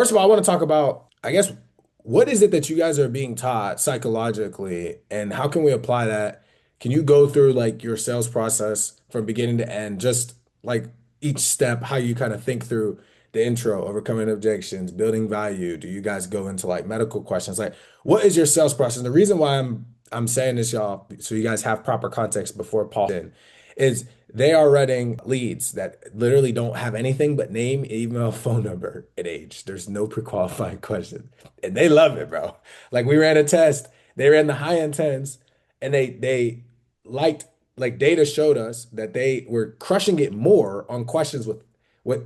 First of all, I want to talk about, I guess, what is it that you guys are being taught psychologically, and how can we apply that? Can you go through like your sales process from beginning to end, just like each step, how you kind of think through the intro, overcoming objections, building value? Do you guys go into like medical questions? Like, what is your sales process? The reason why I'm saying this, y'all, so you guys have proper context before Paul in, is they are running leads that literally don't have anything but name, email, phone number, and age. There's no pre-qualifying question. And they love it, bro. Like we ran a test, they ran the high end tens, and they liked like data showed us that they were crushing it more on questions with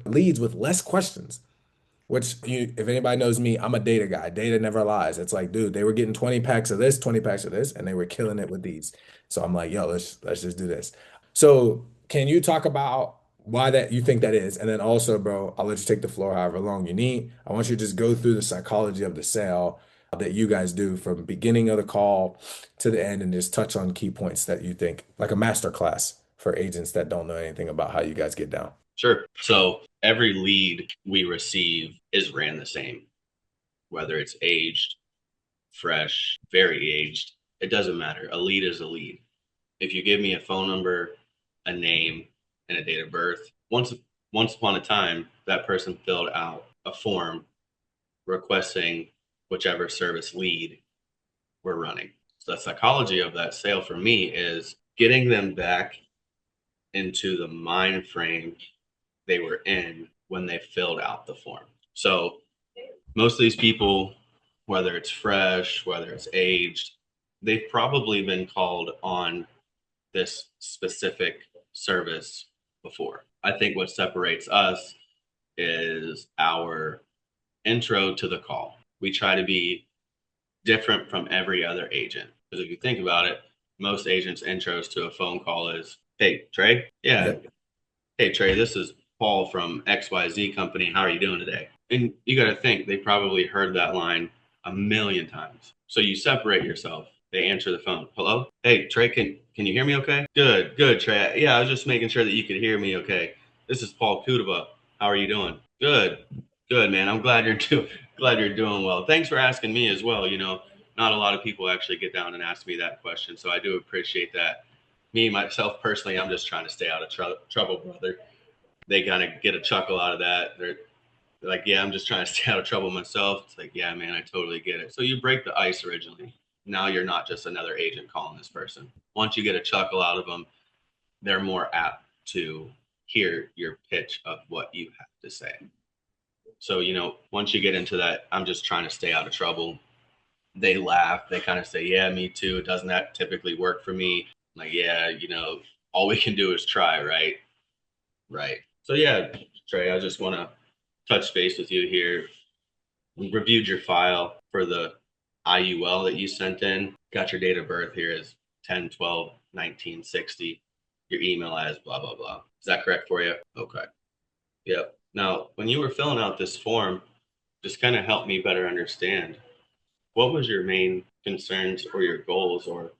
leads with less questions. Which you, if anybody knows me, I'm a data guy. Data never lies. It's like, dude, they were getting 20 packs of this, 20 packs of this, and they were killing it with these. So I'm like, yo, let's just do this. So can you talk about why that you think that is? And then also, bro, I'll let you take the floor however long you need. I want you to just go through the psychology of the sale that you guys do from beginning of the call to the end and just touch on key points that you think, like a master class for agents that don't know anything about how you guys get down. Sure. So every lead we receive is ran the same, whether it's aged, fresh, very aged. It doesn't matter. A lead is a lead. If you give me a phone number, a name, and a date of birth, once upon a time, that person filled out a form requesting whichever service lead we're running. So the psychology of that sale for me is getting them back into the mind frame they were in when they filled out the form. So most of these people, whether it's fresh, whether it's aged, they've probably been called on this specific service before. I think what separates us is our intro to the call. We try to be different from every other agent. Because if you think about it, most agents' intros to a phone call is, "Hey, Trey. Yeah. Yep. Hey, Trey, this is Paul from XYZ company. How are you doing today?" And you got to think they probably heard that line a million times. So you separate yourself. They answer the phone. "Hello? Hey, Trey, can you hear me okay?" "Good, good, Trey. Yeah, I was just making sure that you could hear me okay. This is Paul Kudaba. How are you doing?" "Good, good, man. I'm glad glad you're doing well. Thanks for asking me as well. Not a lot of people actually get down and ask me that question, so I do appreciate that. Me myself personally, I'm just trying to stay out of trouble, brother." They kind of get a chuckle out of that. They're like, "Yeah, I'm just trying to stay out of trouble myself." It's like, "Yeah, man, I totally get it." So you break the ice originally. Now you're not just another agent calling this person. Once you get a chuckle out of them, they're more apt to hear your pitch of what you have to say. So, once you get into that, "I'm just trying to stay out of trouble," they laugh. They kind of say, "Yeah, me too. Doesn't that typically work for me?" I'm like, "Yeah, all we can do is try, right?" Right. So, yeah, Trey, I just want to touch base with you here. We reviewed your file for the IUL that you sent in. Got your date of birth here as 10/12/1960. Your email as blah, blah, blah. Is that correct for you? Okay. Yep. Now, when you were filling out this form, just kind of help me better understand what was your main concerns or your goals, or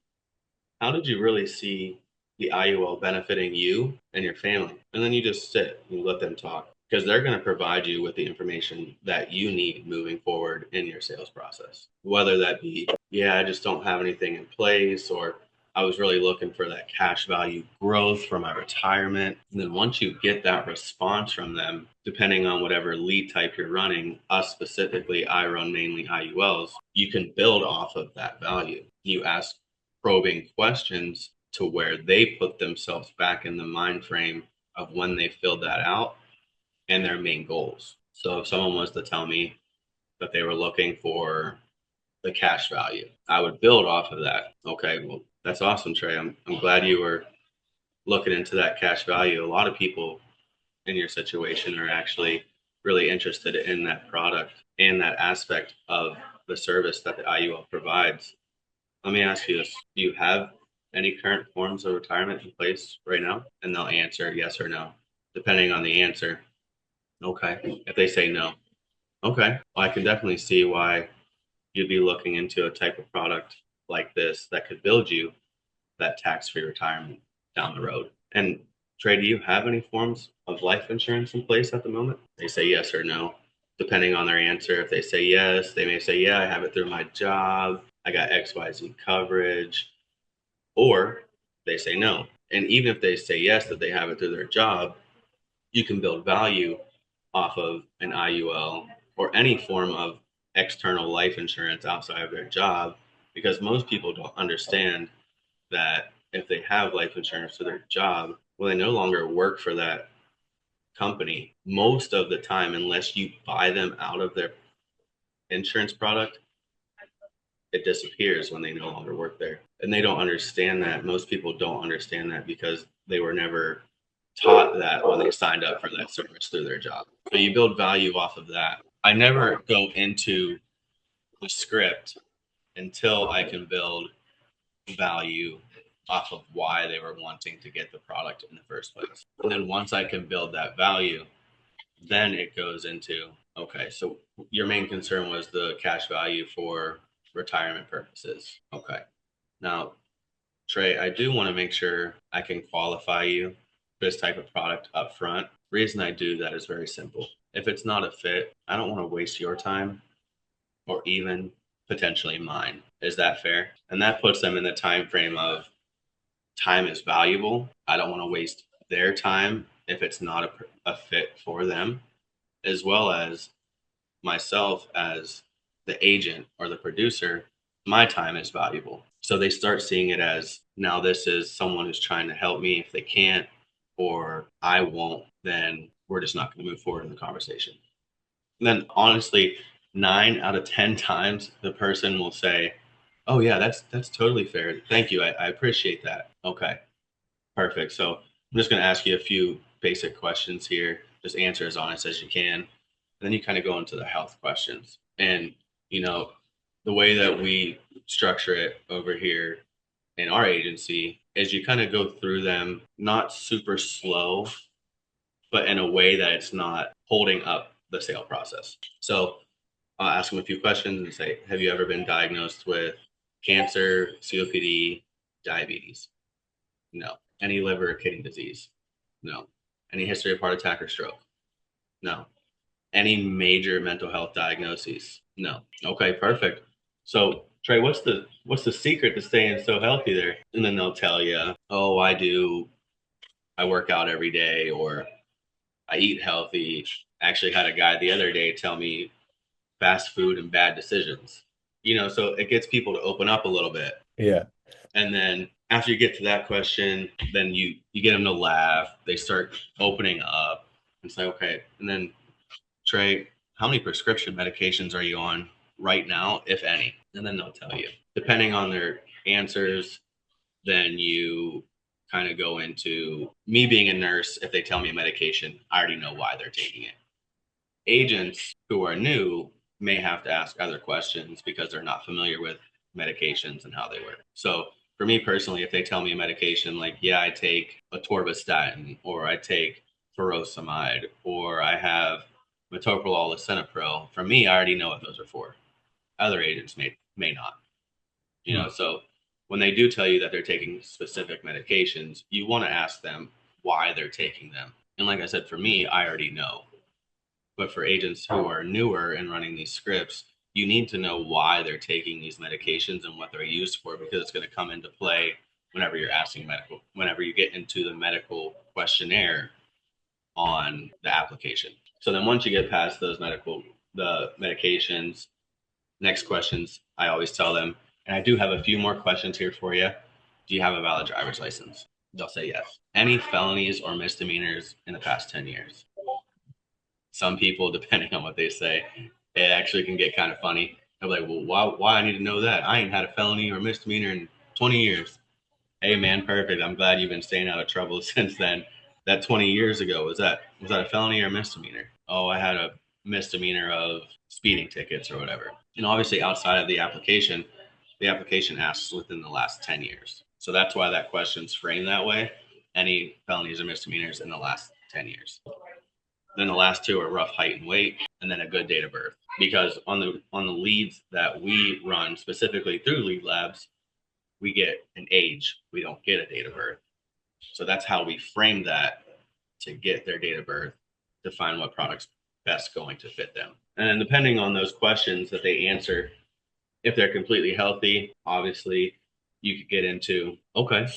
how did you really see the IUL benefiting you and your family? And then you just sit and let them talk because they're going to provide you with the information that you need moving forward in your sales process. Whether that be, "Yeah, I just don't have anything in place," or, "I was really looking for that cash value growth for my retirement." And then once you get that response from them, depending on whatever lead type you're running, us specifically, I run mainly IULs, you can build off of that value. You ask probing questions to where they put themselves back in the mind frame of when they filled that out and their main goals. So if someone was to tell me that they were looking for the cash value, I would build off of that. Okay, well, that's awesome, Trey. I'm glad you were looking into that cash value. A lot of people in your situation are actually really interested in that product and that aspect of the service that the IUL provides. Let me ask you this. Do you have any current forms of retirement in place right now? And they'll answer yes or no, depending on the answer. Okay. If they say no, okay. Well, I can definitely see why you'd be looking into a type of product like this that could build you that tax-free retirement down the road. And Trey, do you have any forms of life insurance in place at the moment? They say yes or no. depending on their answer. If they say yes, they may say, yeah, I have it through my job. I got XYZ coverage. Or they say no. And even if they say yes, that they have it through their job, you can build value off of an IUL or any form of external life insurance outside of their job because most people don't understand that if they have life insurance through their job, well, they no longer work for that company most of the time unless you buy them out of their insurance product. It disappears when they no longer work there, and they don't understand that. Most people don't understand that because they were never taught that when they signed up for that service through their job. So you build value off of that. I never go into the script until I can build value off of why they were wanting to get the product in the first place. And then once I can build that value, then it goes into, okay, so your main concern was the cash value for retirement purposes. Okay. Now, Trey, I do want to make sure I can qualify you for this type of product up front. The reason I do that is very simple. If it's not a fit, I don't want to waste your time or even potentially mine. Is that fair? And that puts them in the time frame of time is valuable. I don't want to waste their time if it's not a fit for them, as well as myself as the agent or the producer, my time is valuable. So they start seeing it as now this is someone who's trying to help me. If they can't or I won't, then we're just not going to move forward in the conversation. And then honestly, 9 out of 10 times the person will say, "Oh yeah, that's totally fair. Thank you. I appreciate that." Okay, perfect. So I'm just going to ask you a few basic questions here. Just answer as honest as you can. And then you kind of go into the health questions. And, you know, the way that we structure it over here in our agency is you kind of go through them not super slow, but in a way that it's not holding up the sale process. So I'll ask them a few questions and say, have you ever been diagnosed with cancer, COPD, diabetes? No. Any liver or kidney disease? No. Any history of heart attack or stroke? No. Any major mental health diagnoses? No. Okay, perfect. So Trey, what's the secret to staying so healthy there? And then they'll tell you, oh, I work out every day or I eat healthy. I actually had a guy the other day tell me fast food and bad decisions. So it gets people to open up a little bit. Yeah. And then after you get to that question, then you get them to laugh. They start opening up and say, okay. And then Trey, how many prescription medications are you on right now, if any? And then they'll tell you. Depending on their answers, then you kind of go into me being a nurse. If they tell me a medication, I already know why they're taking it. Agents who are new may have to ask other questions because they're not familiar with medications and how they work. So for me personally, if they tell me a medication like, yeah, I take atorvastatin or I take furosemide or I have metoprolol lisinopril, for me, I already know what those are for. Other agents may not. Hmm. So when they do tell you that they're taking specific medications, you want to ask them why they're taking them. And like I said, for me, I already know. But for agents who are newer and running these scripts, you need to know why they're taking these medications and what they're used for because it's going to come into play whenever you get into the medical questionnaire on the application. So then once you get past the medications, next questions, I always tell them, and I do have a few more questions here for you. Do you have a valid driver's license? They'll say yes. Any felonies or misdemeanors in the past 10 years? Some people, depending on what they say, it actually can get kind of funny. I'm like, well, why I need to know that? I ain't had a felony or misdemeanor in 20 years. Hey, man, perfect. I'm glad you've been staying out of trouble since then. That 20 years ago, was that a felony or a misdemeanor? Oh, I had a misdemeanor of speeding tickets or whatever. And obviously, outside of the application asks within the last 10 years. So that's why that question's framed that way. Any felonies or misdemeanors in the last 10 years. Then the last two are rough height and weight, and then a good date of birth. Because on the leads that we run specifically through lead labs, we get an age. We don't get a date of birth. So that's how we frame that to get their date of birth to find what products best going to fit them. And then depending on those questions that they answer, if they're completely healthy, obviously you could get into, okay,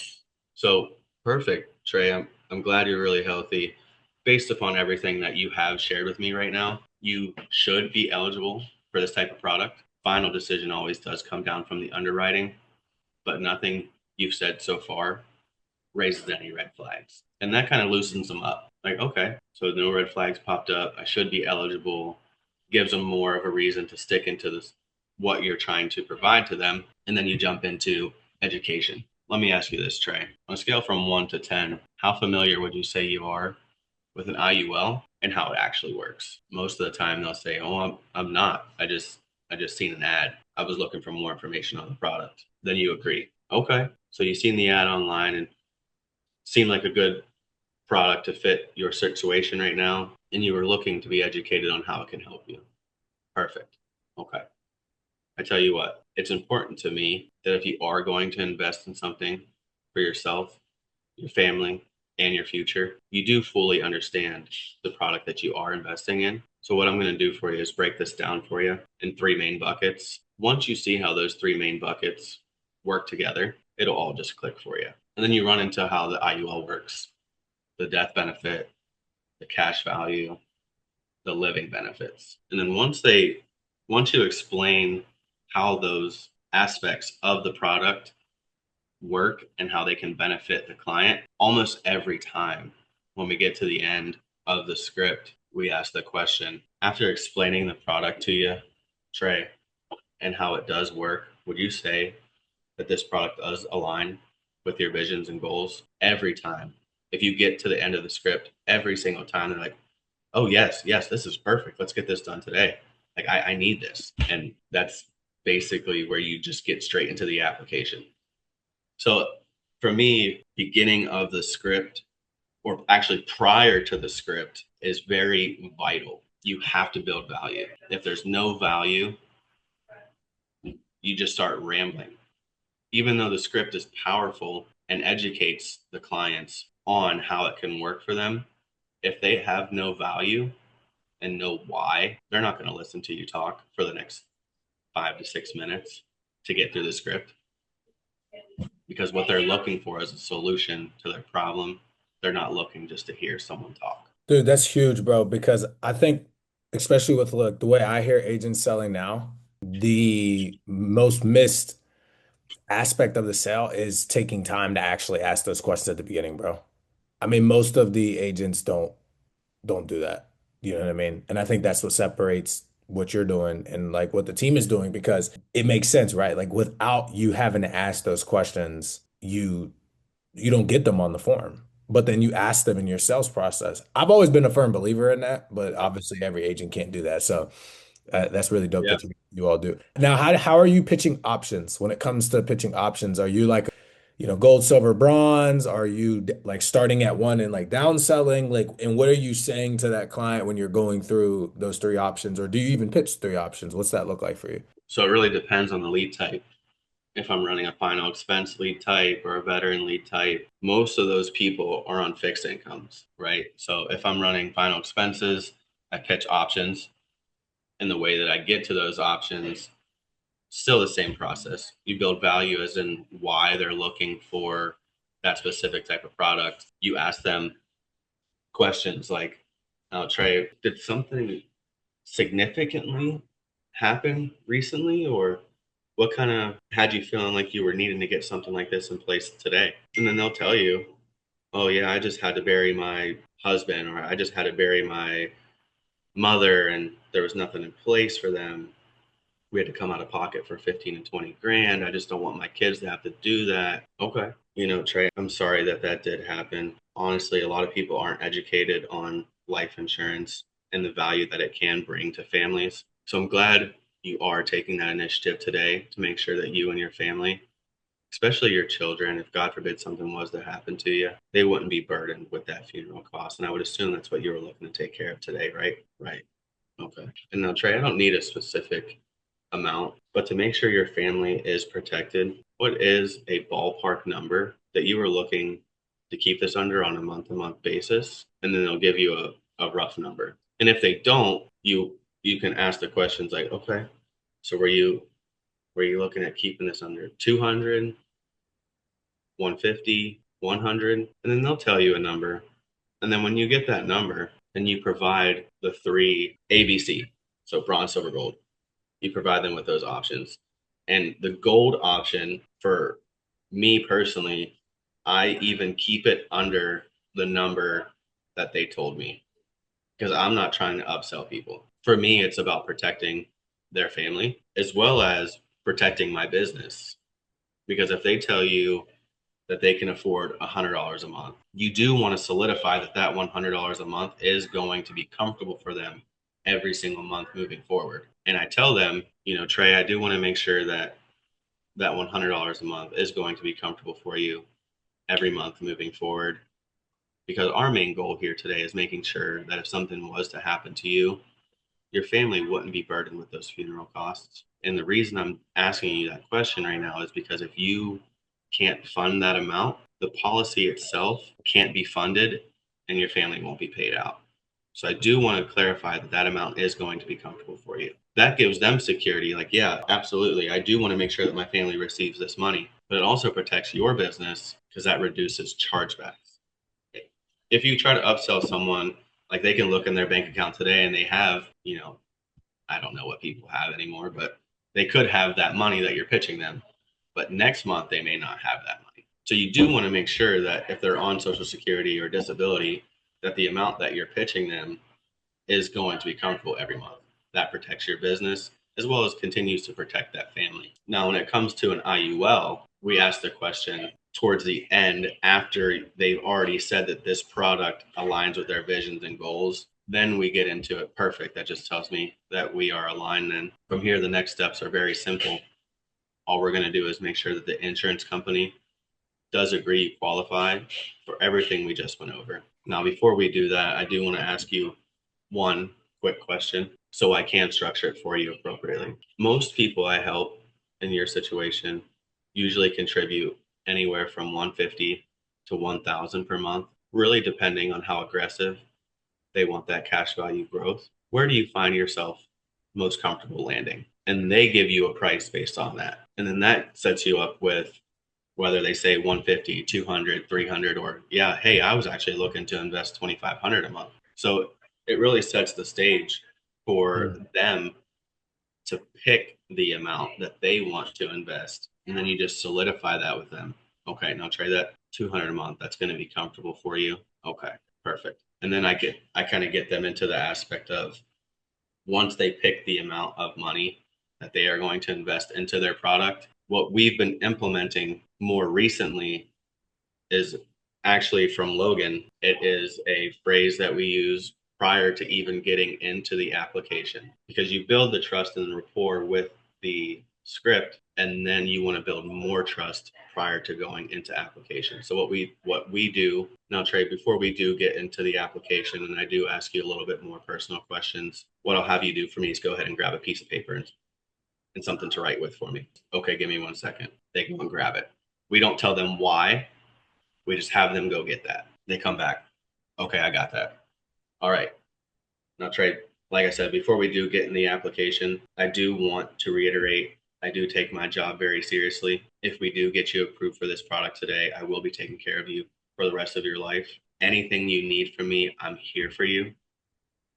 so perfect, Trey. I'm glad you're really healthy. Based upon everything that you have shared with me right now, you should be eligible for this type of product. Final decision always does come down from the underwriting, but nothing you've said so far raises any red flags. And that kind of loosens them up. Like, okay, so no red flags popped up. I should be eligible. Gives them more of a reason to stick into this, what you're trying to provide to them. And then you jump into education. Let me ask you this, Trey. On a scale from 1 to 10, how familiar would you say you are with an IUL and how it actually works? Most of the time they'll say, "Oh, I'm not. I just seen an ad. I was looking for more information on the product." Then you agree. Okay. So you've seen the ad online and seemed like a good product to fit your situation right now, and you were looking to be educated on how it can help you. Perfect. Okay. I tell you what, it's important to me that if you are going to invest in something for yourself, your family, and your future, you do fully understand the product that you are investing in. So, what I'm going to do for you is break this down for you in three main buckets. Once you see how those three main buckets work together, it'll all just click for you. And then you run into how the IUL works, the death benefit, the cash value, the living benefits. And then once you explain how those aspects of the product work and how they can benefit the client, almost every time when we get to the end of the script, we ask the question, after explaining the product to you, Trey, and how it does work, would you say that this product does align with your visions and goals? Every time. If you get to the end of the script, every single time they're like, oh, yes, yes, this is perfect. Let's get this done today. Like, I need this. And that's basically where you just get straight into the application. So for me, beginning of the script, or actually prior to the script, is very vital. You have to build value. If there's no value, you just start rambling. Even though the script is powerful and educates the clients on how it can work for them, if they have no value and know why, they're not going to listen to you talk for the next 5 to 6 minutes to get through the script, because what they're looking for is a solution to their problem. They're not looking just to hear someone talk. Dude, that's huge, bro, because I think, especially with look, the way I hear agents selling now, the most missed aspect of the sale is taking time to actually ask those questions at the beginning, bro. I mean, most of the agents don't do that. You know what I mean? And I think that's what separates what you're doing and like what the team is doing because it makes sense, right? Like without you having to ask those questions, you don't get them on the form, but then you ask them in your sales process. I've always been a firm believer in that, but obviously every agent can't do that. So that's really dope Yeah. that you all do. Now, how are you pitching options when it comes to pitching options? Are you like, gold, silver, bronze? Are you like starting at one and like downselling? Like, and what are you saying to that client when you're going through those three options, or do you even pitch three options? What's that look like for you? So it really depends on the lead type. If I'm running a final expense lead type or a veteran lead type, most of those people are on fixed incomes, right? So if I'm running final expenses, I pitch options. And the way that I get to those options, still the same process. You build value as in why they're looking for that specific type of product. You ask them questions like, oh, Trey, did something significantly happen recently? Or what kind of had you feeling like you were needing to get something like this in place today? And then they'll tell you, oh, yeah, I just had to bury my husband, or I just had to bury my mother, and there was nothing in place for them. We had to come out of pocket for 15 and 20 grand. I just don't want my kids to have to do that. Okay. Trey, I'm sorry that that did happen. Honestly, a lot of people aren't educated on life insurance and the value that it can bring to families. So I'm glad you are taking that initiative today to make sure that you and your family, especially your children, if God forbid something was to happen to you, they wouldn't be burdened with that funeral cost. And I would assume that's what you were looking to take care of today, right? Right. Okay. And now, Trey, I don't need a specific amount, but to make sure your family is protected, what is a ballpark number that you are looking to keep this under on a month to month basis? And then they'll give you a rough number. And if they don't, you can ask the questions like, okay, so were you looking at keeping this under 200, 150, 100? And then they'll tell you a number. And then when you get that number and you provide the three ABC, so bronze, silver, gold, you provide them with those options. And the gold option for me personally, I even keep it under the number that they told me because I'm not trying to upsell people. For me, it's about protecting their family as well as protecting my business. Because if they tell you that they can afford $100 a month, you do want to solidify that that $100 a month is going to be comfortable for them every single month moving forward. And I tell them, Trey, I do want to make sure that that $100 a month is going to be comfortable for you every month moving forward. Because our main goal here today is making sure that if something was to happen to you, your family wouldn't be burdened with those funeral costs. And the reason I'm asking you that question right now is because if you can't fund that amount, the policy itself can't be funded and your family won't be paid out. So I do want to clarify that that amount is going to be comfortable for you. That gives them security. Like, yeah, absolutely. I do want to make sure that my family receives this money, but it also protects your business because that reduces chargebacks. If you try to upsell someone, like they can look in their bank account today and they have, I don't know what people have anymore, but they could have that money that you're pitching them. But next month, they may not have that money. So you do want to make sure that if they're on Social Security or disability, that the amount that you're pitching them is going to be comfortable every month. That protects your business as well as continues to protect that family. Now, when it comes to an IUL, we ask the question towards the end after they've already said that this product aligns with their visions and goals. Then we get into it. Perfect. That just tells me that we are aligned. Then from here, the next steps are very simple. All we're going to do is make sure that the insurance company does agree you qualify for everything we just went over. Now, before we do that, I do want to ask you one quick question so I can structure it for you appropriately. Most people I help in your situation usually contribute anywhere from 150 to 1,000 per month, really depending on how aggressive they want that cash value growth. Where do you find yourself most comfortable landing? And they give you a price based on that. And then that sets you up with whether they say 150, 200, 300, or yeah, hey, I was actually looking to invest 2,500 a month. So it really sets the stage for Mm. them to pick the amount that they want to invest. And then you just solidify that with them. Okay, now try that 200 a month. That's going to be comfortable for you. Okay, perfect. And then I kind of get them into the aspect of once they pick the amount of money that they are going to invest into their product, what we've been implementing more recently is actually from Logan. It is a phrase that we use prior to even getting into the application because you build the trust and rapport with the script and then you want to build more trust prior to going into application. So what we do now, Trey, before we do get into the application and I do ask you a little bit more personal questions, what I'll have you do for me is go ahead and grab a piece of paper and something to write with for me. Okay, give me 1 second. They go and grab it. We don't tell them why. We just have them go get that. They come back. Okay, I got that. All right. Now, Trey, like I said, before we do get in the application, I do want to reiterate I do take my job very seriously. If we do get you approved for this product today, I will be taking care of you for the rest of your life. Anything you need from me, I'm here for you.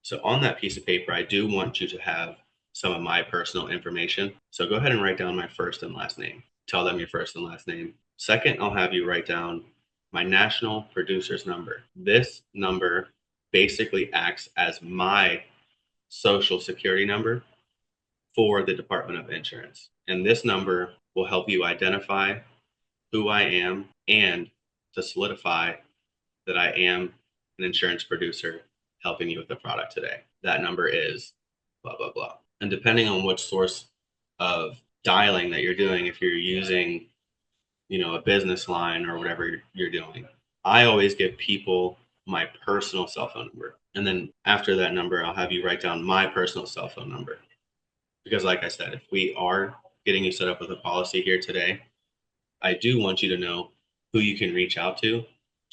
So, on that piece of paper, I do want you to have some of my personal information. So, go ahead and write down my first and last name. Tell them your first and last name. Second, I'll have you write down my national producer's number. This number basically acts as my social security number for the Department of Insurance. And this number will help you identify who I am and to solidify that I am an insurance producer helping you with the product today. That number is blah, blah, blah. And depending on which source of dialing that you're doing, if you're using, a business line or whatever you're doing, I always give people my personal cell phone number. And then after that number, I'll have you write down my personal cell phone number. Because, like I said, if we are getting you set up with a policy here today, I do want you to know who you can reach out to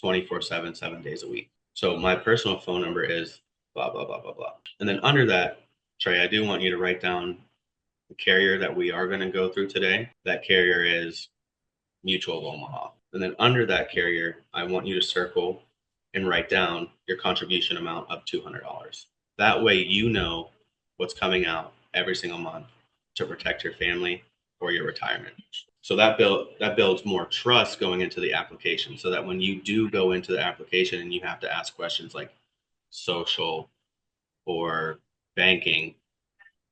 24/7, 7 days a week. So my personal phone number is blah, blah, blah, blah, blah. And then under that, Trey, I do want you to write down the carrier that we are going to go through today. That carrier is Mutual of Omaha. And then under that carrier, I want you to circle and write down your contribution amount of $200. That way, you know what's coming out every single month to protect your family or your retirement. So that builds more trust going into the application. So that when you do go into the application and you have to ask questions like social or banking,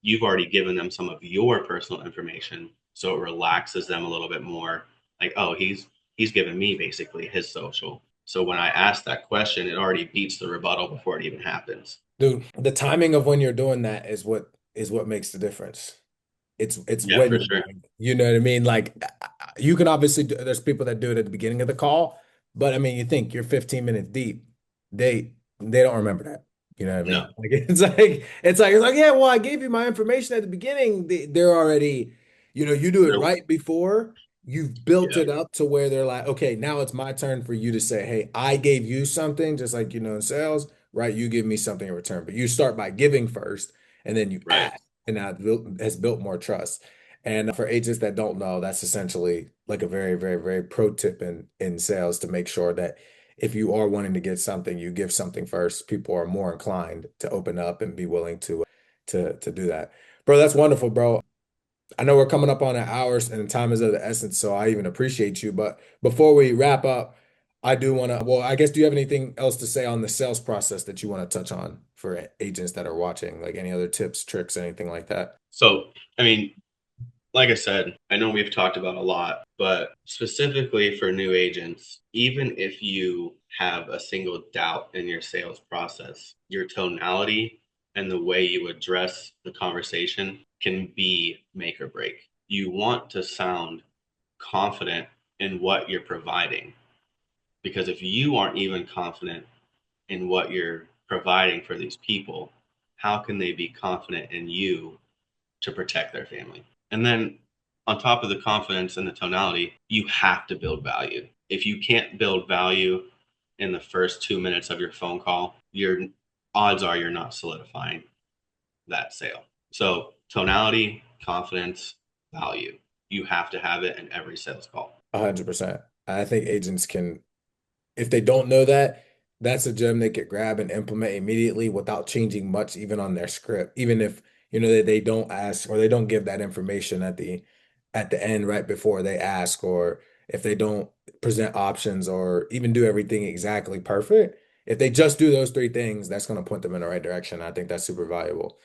you've already given them some of your personal information, so it relaxes them a little bit more. Like, oh, he's given me basically his social. So when I ask that question, it already beats the rebuttal before it even happens. Dude, the timing of when you're doing that is what makes the difference. It's Yeah, when for you're sure. doing it. You know what I mean? Like you can obviously there's people that do it at the beginning of the call, but I mean, you think you're 15 minutes deep. They don't remember that. You know what I No, mean? Like it's like yeah, well, I gave you my information at the beginning. They're already, you do it they're, right before you've built yeah, it up to where they're like, okay, now it's my turn for you to say, hey, I gave you something, just like in sales, right? You give me something in return, but you start by giving first, and then you right, ask and now has built more trust. And for agents that don't know, that's essentially like a very, very, very pro tip in sales to make sure that if you are wanting to get something, you give something first. People are more inclined to open up and be willing to do that. Bro, that's wonderful, bro. I know we're coming up on an hour and time is of the essence, so I even appreciate you. But before we wrap up, I do want to, well, I guess, do you have anything else to say on the sales process that you want to touch on for agents that are watching? Like any other tips, tricks, anything like that? so I mean, like I said, I know we've talked about a lot, but specifically for new agents, even if you have a single doubt in your sales process, your tonality and the way you address the conversation can be make or break. You want to sound confident in what you're providing, because if you aren't even confident in what you're providing for these people, how can they be confident in you to protect their family? And then on top of the confidence and the tonality, you have to build value. If you can't build value in the first 2 minutes of your phone call, your odds are you're not solidifying that sale. So tonality, confidence, value. You have to have it in every sales call. 100%. I think agents can, if they don't know that, that's a gem they could grab and implement immediately without changing much, even on their script. Even if they don't ask or they don't give that information at the end right before they ask, or if they don't present options or even do everything exactly perfect. If they just do those three things, that's going to point them in the right direction. I think that's super valuable.